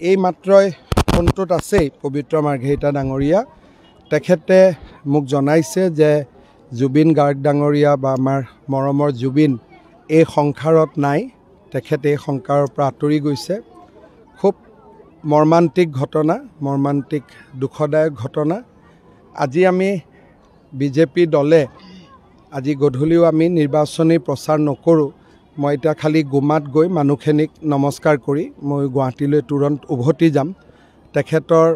এই মাত্ৰই ফোনটোত আছেই পবিত্ৰ মাৰ্ঘেৰিটা ডাঙৰীয়া তেখেতে মোক জনাইছে যে জুবিন গাৰ্গ ডাঙৰীয়া বা আমাৰ মৰমৰ জুবিন এই সংসাৰত নাই। তেখেতে এই সংসাৰৰ পৰা আঁতৰি গৈছে। খুব মৰ্মান্তিক ঘটনা, মৰ্মান্তিক দুখদায়ক ঘটনা। আজি আমি বিজেপি দলে আজি গধূলিও আমি নিৰ্বাচনী প্ৰচাৰ নকৰোঁ। মই এতিয়া খালি গুমাত গৈ মানুহখিনিক নমস্কাৰ কৰি মই গুৱাহাটীলৈ তুৰন্ত উভতি যাম। তেখেতৰ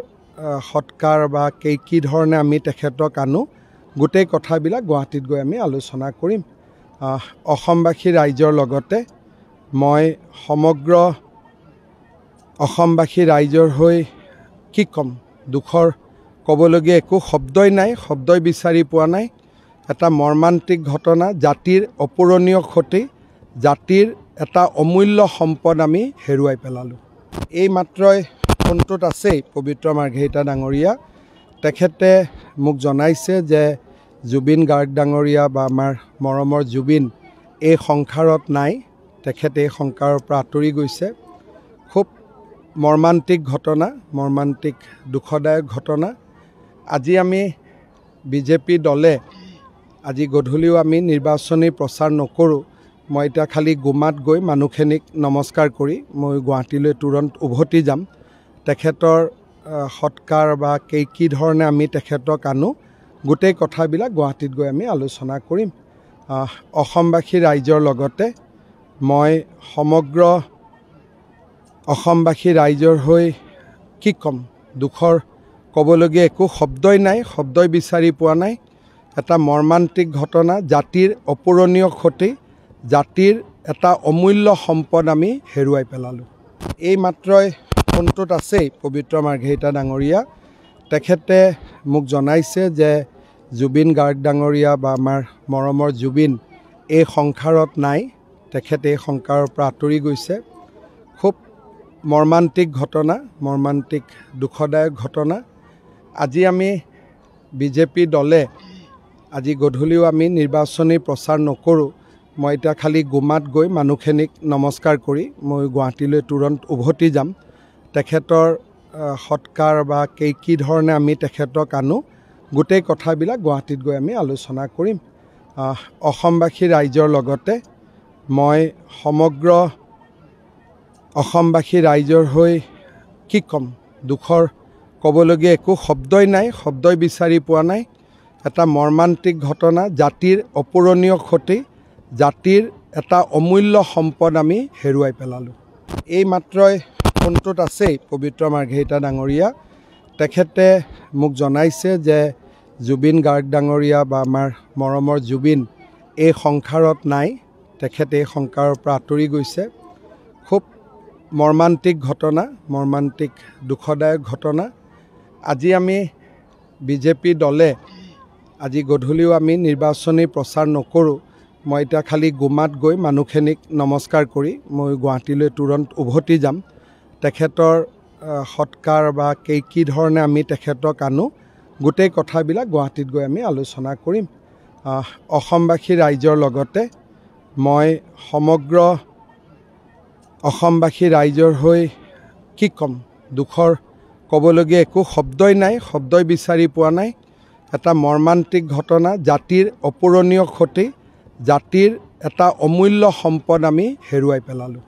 সৎকাৰ বা কি ধৰণে আমি তেখেতক আনো গোটেই কথাবিলাক গুৱাহাটীত গৈ আমি আলোচনা কৰিম। অসমবাসী ৰাইজৰ লগতে মই সমগ্ৰ অসমবাসী ৰাইজৰ হৈ কি ক'ম, দুখৰ ক'বলগীয়া একো শব্দই নাই, শব্দই বিচাৰি পোৱা নাই। এটা মৰ্মান্তিক ঘটনা, জাতিৰ অপূৰণীয় ক্ষতি, জাতিৰ এটা অমূল্য সম্পদ আমি হেৰুৱাই পেলালোঁ। এই মাত্ৰই ফোনটোত আছেই পবিত্ৰ মাৰ্ঘেৰিটা ডাঙৰীয়া তেখেতে মোক জনাইছে যে জুবিন গাৰ্গ ডাঙৰীয়া বা আমাৰ মৰমৰ জুবিন এই সংসাৰত নাই। তেখেতে এই সংসাৰৰ পৰা আঁতৰি গৈছে। খুব মৰ্মান্তিক ঘটনা, মৰ্মান্তিক দুখদায়ক ঘটনা। আজি আমি বিজেপি দলে আজি গধূলিও আমি নিৰ্বাচনী প্ৰচাৰ নকৰোঁ। মই এতিয়া খালি গুমাত গৈ মানুহখিনিক নমস্কাৰ কৰি মই গুৱাহাটীলৈ তুৰন্ত উভতি যাম। তেখেতৰ সৎকাৰ বা কি ধৰণে আমি তেখেতক আনো গোটেই কথাবিলাক গুৱাহাটীত গৈ আমি আলোচনা কৰিম। অসমবাসী ৰাইজৰ লগতে মই সমগ্ৰ অসমবাসী ৰাইজৰ হৈ কি ক'ম, দুখৰ ক'বলগীয়া একো শব্দই নাই, শব্দই বিচাৰি পোৱা নাই। এটা মৰ্মান্তিক ঘটনা, জাতিৰ অপূৰণীয় ক্ষতি, জাতিৰ এটা অমূল্য সম্পদ আমি হেৰুৱাই পেলালোঁ। এই মাত্ৰই ফোনটোত আছেই পবিত্ৰ মাৰ্ঘেৰিটা ডাঙৰীয়া তেখেতে মোক জনাইছে যে জুবিন গাৰ্গ ডাঙৰীয়া বা আমাৰ মৰমৰ জুবিন এই সংসাৰত নাই। তেখেতে এই সংসাৰৰ পৰা আঁতৰি গৈছে। খুব মৰ্মান্তিক ঘটনা, মৰ্মান্তিক দুখদায়ক ঘটনা। আজি আমি বিজেপি দলে আজি গধূলিও আমি নিৰ্বাচনী প্ৰচাৰ নকৰোঁ। মই এতিয়া খালি গুমাত গৈ মানুহখিনিক নমস্কাৰ কৰি মই গুৱাহাটীলৈ তুৰন্ত উভতি যাম। তেখেতৰ সৎকাৰ বা কি ধৰণে আমি তেখেতক আনো গোটেই কথাবিলাক গুৱাহাটীত গৈ আমি আলোচনা কৰিম। অসমবাসী ৰাইজৰ লগতে মই সমগ্ৰ অসমবাসী ৰাইজৰ হৈ কি ক'ম, দুখৰ ক'বলগীয়া একো শব্দই নাই, শব্দই বিচাৰি পোৱা নাই। এটা মৰ্মান্তিক ঘটনা, জাতিৰ অপূৰণীয় ক্ষতি, জাতিৰ এটা অমূল্য সম্পদ আমি হেৰুৱাই পেলালোঁ। এই মাত্ৰই ফোনটোত আছেই পবিত্ৰ মাৰ্ঘেৰিটা ডাঙৰীয়া তেখেতে মোক জনাইছে যে জুবিন গাৰ্গ ডাঙৰীয়া বা আমাৰ মৰমৰ জুবিন এই সংসাৰত নাই। তেখেতে এই সংসাৰৰ পৰা আঁতৰি গৈছে। খুব মৰ্মান্তিক ঘটনা, মৰ্মান্তিক দুখদায়ক ঘটনা। আজি আমি বিজেপি দলে আজি গধূলিও আমি নিৰ্বাচনী প্ৰচাৰ নকৰোঁ। মই এতিয়া খালি গুমাত গৈ মানুহখিনিক নমস্কাৰ কৰি মই গুৱাহাটীলৈ তুৰন্ত উভতি যাম। তেখেতৰ সৎকাৰ বা কি ধৰণে আমি তেখেতক আনো গোটেই কথাবিলাক গুৱাহাটীত গৈ আমি আলোচনা কৰিম। অসমবাসী ৰাইজৰ লগতে মই সমগ্ৰ অসমবাসী ৰাইজৰ হৈ কি ক'ম, দুখৰ ক'বলগীয়া একো শব্দই নাই, শব্দই বিচাৰি পোৱা নাই। এটা মৰ্মান্তিক ঘটনা, জাতিৰ অপূৰণীয় ক্ষতি, জাতিৰ এটা অমূল্য সম্পদ আমি হেৰুৱাই পেলালোঁ।